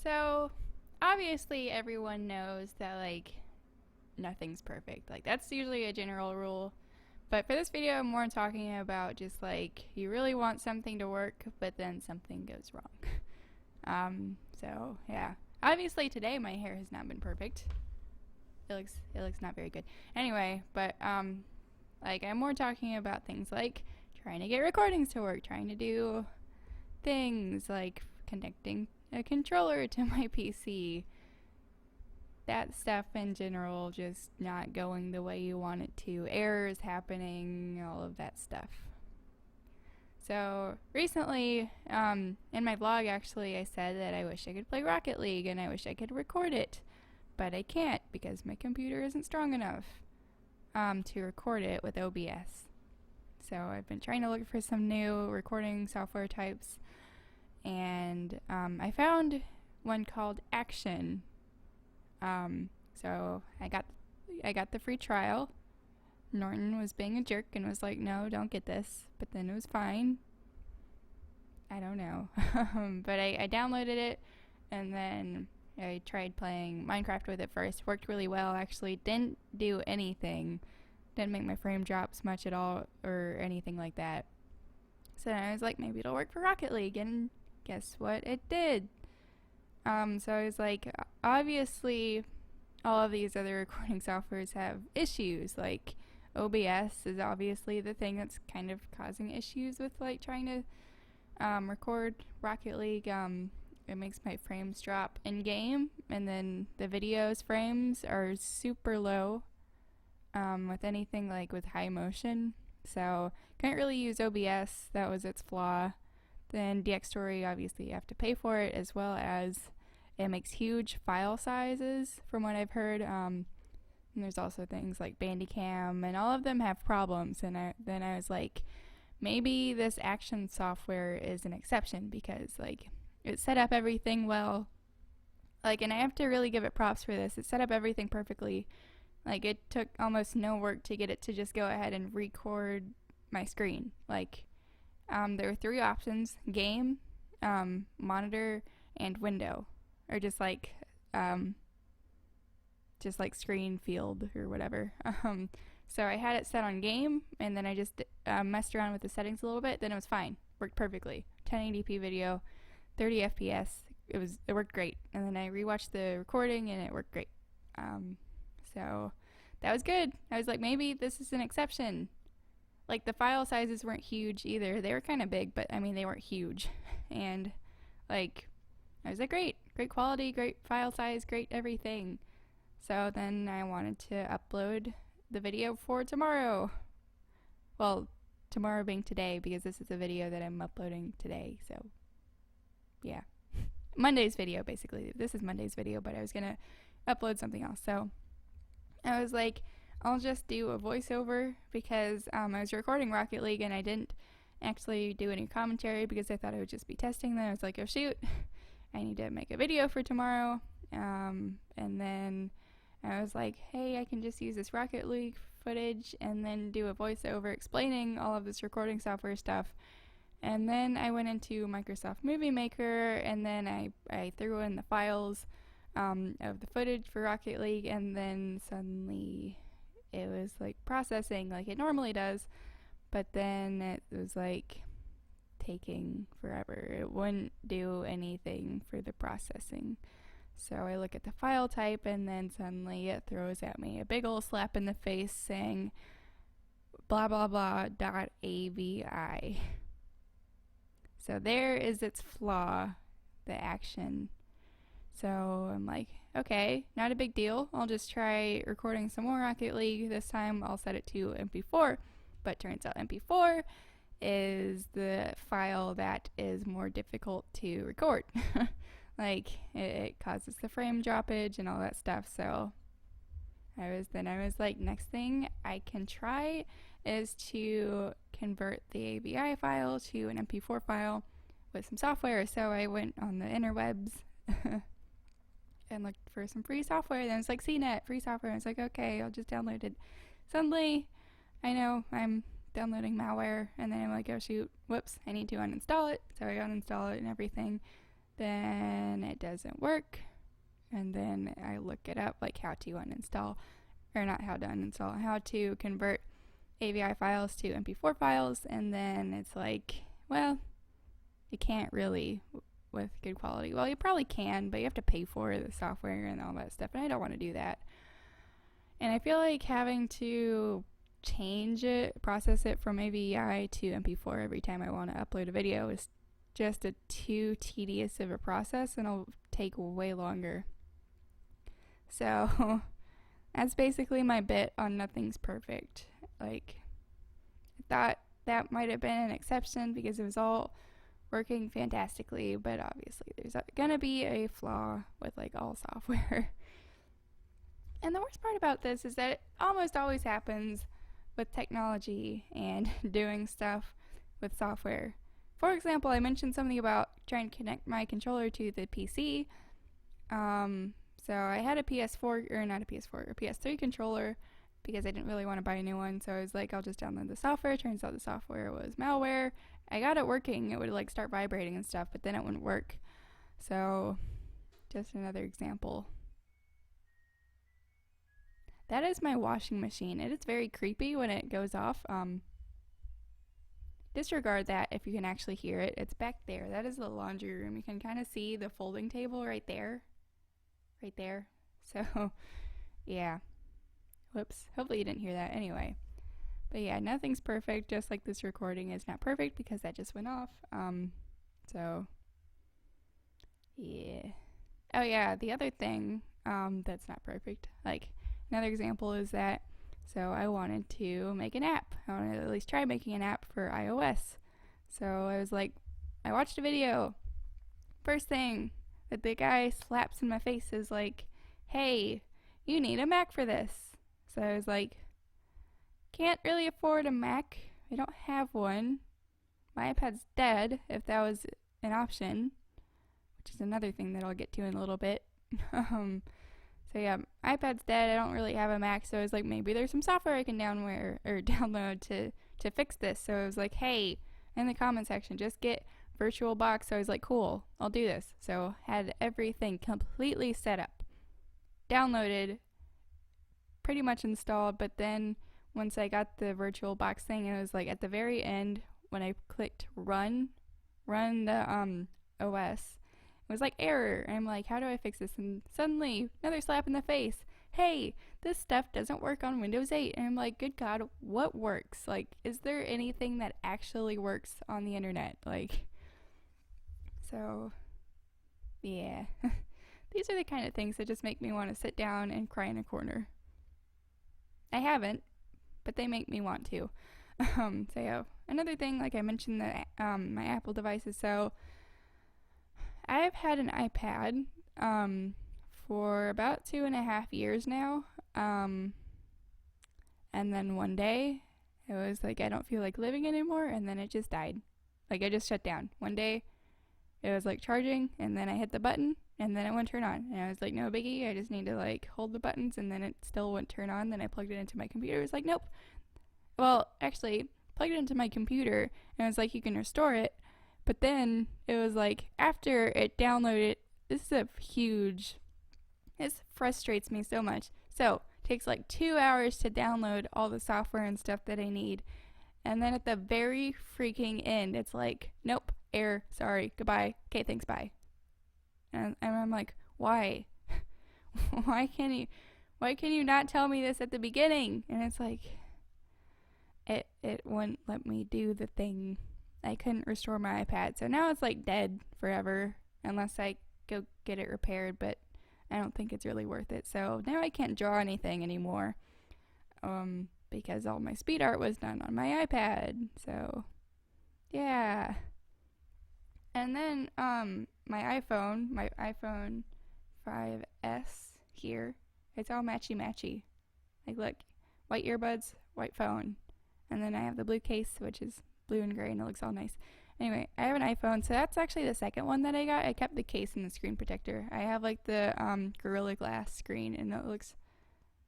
So, obviously, everyone knows that, nothing's perfect. That's usually a general rule. But for this video, I'm more talking about just, you really want something to work, but then something goes wrong. Yeah. Obviously, today my hair has not been perfect. It looks not very good. Anyway, but, I'm more talking about things like trying to get recordings to work, trying to do things like connecting a controller to my PC. That stuff in general just not going the way you want it to, errors happening, all of that stuff. So recently, in my vlog, actually, I said that I wish I could play Rocket League and I wish I could record it, but I can't because my computer isn't strong enough to record it with OBS. So I've been trying to look for some new recording software types, and I found one called Action. So I got the free trial. Norton was being a jerk and was like, "No, don't get this," but then it was fine. I don't know. But I downloaded it, and then I tried playing Minecraft with it first. Worked really well, actually. Didn't do anything. Didn't make my frame drops much at all or anything like that. So then I was like, maybe it'll work for Rocket League, and guess what? It did. So I was like, obviously, all of these other recording softwares have issues. Like, OBS is obviously the thing that's kind of causing issues with, trying to record Rocket League. It makes my frames drop in game, and then the video's frames are super low with anything with high motion. So couldn't really use OBS. That was its flaw. Then Dxtory, obviously you have to pay for it, as well as it makes huge file sizes from what I've heard. And there's also things like Bandicam, and all of them have problems. And then I was like, maybe this Action software is an exception because it set up everything well. And I have to really give it props for this. It set up everything perfectly. It took almost no work to get it to just go ahead and record my screen. There were three options: game, monitor, and window, or just screen field or whatever. So I had it set on game, and then I just messed around with the settings a little bit. Then it was fine, worked perfectly. 1080p video, 30 FPS. It worked great. And then I rewatched the recording, and it worked great. So that was good. I was like, maybe this is an exception. The file sizes weren't huge either. They were kind of big, but I mean, they weren't huge. And I was like, great quality, great file size, great everything. So then I wanted to upload the video for tomorrow. Well, tomorrow being today, because this is a video that I'm uploading today. So yeah, Monday's video, basically. This is Monday's video, but I was gonna upload something else. So I was like, I'll just do a voiceover because I was recording Rocket League and I didn't actually do any commentary because I thought I would just be testing. Then I was like, oh shoot, I need to make a video for tomorrow. And then I was like, hey, I can just use this Rocket League footage and then do a voiceover explaining all of this recording software stuff. And then I went into Microsoft Movie Maker, and then I threw in the files of the footage for Rocket League, and then suddenly it was processing like it normally does, but then it was taking forever. It wouldn't do anything for the processing. So I look at the file type, and then suddenly it throws at me a big ol' slap in the face saying blah blah blah .avi. So there is its flaw, the Action. So I'm like, okay, not a big deal. I'll just try recording some more Rocket League. This time I'll set it to MP4. But turns out MP4 is the file that is more difficult to record. It causes the frame droppage and all that stuff. So I was like, next thing I can try is to convert the AVI file to an MP4 file with some software. So I went on the interwebs and looked for some free software. Then it's like CNET, free software. I was like, okay, I'll just download it. Suddenly, I know I'm downloading malware, and then I'm like, oh shoot, whoops, I need to uninstall it. So I uninstall it and everything. then it doesn't work, and then I look it up, like how to uninstall, or not how to uninstall, how to convert AVI files to MP4 files, and then it's like, well, you can't really with good quality. Well, you probably can, but you have to pay for the software and all that stuff, and I don't want to do that. And I feel like having to change it, process it from AVI to MP4 every time I want to upload a video is just too tedious of a process, and it'll take way longer. So that's basically my bit on Nothing's Perfect. Like, I thought that might have been an exception because it was all working fantastically, but obviously there's gonna be a flaw with like all software. And the worst part about this is that it almost always happens with technology and doing stuff with software. For example, I mentioned something about trying to connect my controller to the PC. So I had a PS3 controller because I didn't really want to buy a new one. So I was like, I'll just download the software. Turns out the software was malware. I got it working. It would like start vibrating and stuff, but then it wouldn't work. So just another example. That is my washing machine. It is very creepy when it goes off. Disregard that if you can actually hear it. It's back there. That is the laundry room. You can kind of see the folding table right there. Right there. So, yeah. Whoops. Hopefully you didn't hear that anyway. But yeah, Nothing's Perfect, just like this recording is not perfect because that just went off. So, yeah. Oh yeah, the other thing that's not perfect, like, another example is that, so I wanted to make an app. I wanted to at least try making an app for iOS. So I was like, I watched a video. First thing that the guy slaps in my face is like, hey, you need a Mac for this. So I was like, can't really afford a Mac. I don't have one. My iPad's dead, if that was an option, which is another thing that I'll get to in a little bit. So yeah, iPad's dead. I don't really have a Mac, so I was like, maybe there's some software I can download to fix this. So I was like, hey, in the comment section, just get VirtualBox. So I was like, cool, I'll do this. So had everything completely set up, downloaded, pretty much installed. But then once I got the VirtualBox thing, it was like at the very end when I clicked run the OS. It was like error, and I'm like, how do I fix this? And suddenly another slap in the face. Hey, this stuff doesn't work on Windows 8. And I'm like, good God, what works? Like, is there anything that actually works on the internet? Like, so yeah. These are the kind of things that just make me want to sit down and cry in a corner. I haven't, but they make me want to. So yeah, another thing, like I mentioned, my Apple devices. So I've had an iPad for about 2.5 years now. And then one day it was like, I don't feel like living anymore, and then it just died. Like, it just shut down. One day it was like charging, and then I hit the button, and then it wouldn't turn on. And I was like, no biggie, I just need to like hold the buttons, and then it still wouldn't turn on. Then I plugged it into my computer. It was like, nope. Well, actually, plugged it into my computer, and it was like, you can restore it. But then it was like, after it downloaded, this frustrates me so much. So it takes like 2 hours to download all the software and stuff that I need. And then at the very freaking end, it's like, nope, error, sorry, goodbye, okay, thanks, bye. And I'm like, why? Why can you not tell me this at the beginning? And it's like, it wouldn't let me do the thing. I couldn't restore my iPad, so now it's like dead forever unless I go get it repaired, but I don't think it's really worth it. So now I can't draw anything anymore because all my speed art was done on my iPad. So yeah. And then my iPhone 5S here, it's all matchy. Like, look, white earbuds, white phone. And then I have the blue case, which is blue and gray, and it looks all nice. Anyway, I have an iPhone, so that's actually the second one that I got. I kept the case and the screen protector. I have like the Gorilla Glass screen, and it looks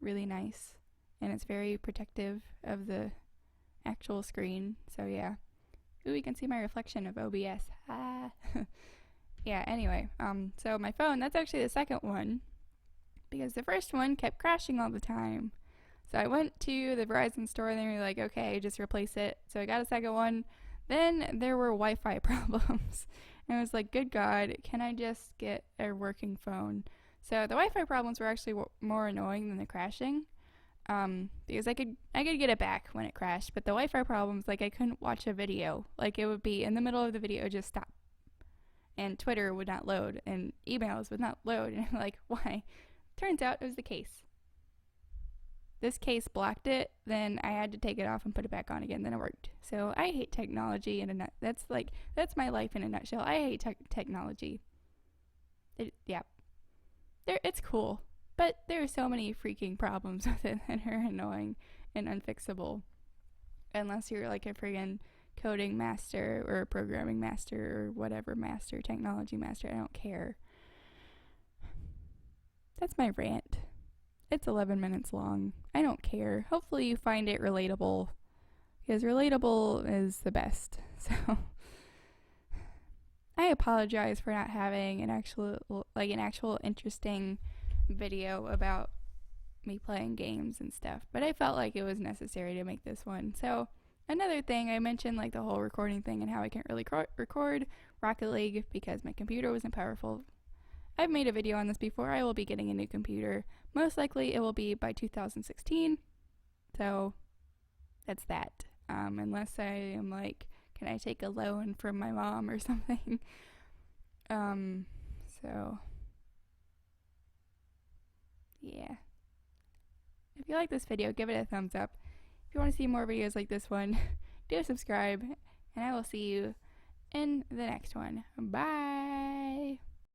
really nice, and it's very protective of the actual screen. So yeah. Ooh, you can see my reflection of OBS. yeah, anyway, so my phone, that's actually the second one, because the first one kept crashing all the time. So I went to the Verizon store and they were like, okay, just replace it. So I got a second one. Then there were Wi-Fi problems. And I was like, good God, can I just get a working phone? So the Wi-Fi problems were actually more annoying than the crashing. Because I could get it back when it crashed, but the Wi-Fi problems, like I couldn't watch a video. Like it would be in the middle of the video, just stop. And Twitter would not load, and emails would not load. And I'm like, why? Turns out it was the case. This case blocked it, then I had to take it off and put it back on again, then it worked. So I hate technology in a nut. That's my life in a nutshell. I hate technology. It's cool, but there are so many freaking problems with it that are annoying and unfixable. Unless you're like a friggin' coding master or a programming master or whatever master, technology master, I don't care. That's my rant. It's 11 minutes long. I don't care. Hopefully you find it relatable, because relatable is the best. So I apologize for not having an actual interesting video about me playing games and stuff, but I felt like it was necessary to make this one. So another thing, I mentioned like the whole recording thing and how I can't really record Rocket League because my computer wasn't powerful. I've made a video on this before. I will be getting a new computer. Most likely it will be by 2016. So that's that. Unless I am like, can I take a loan from my mom or something? So yeah. If you like this video, give it a thumbs up. If you want to see more videos like this one, do subscribe, and I will see you in the next one. Bye!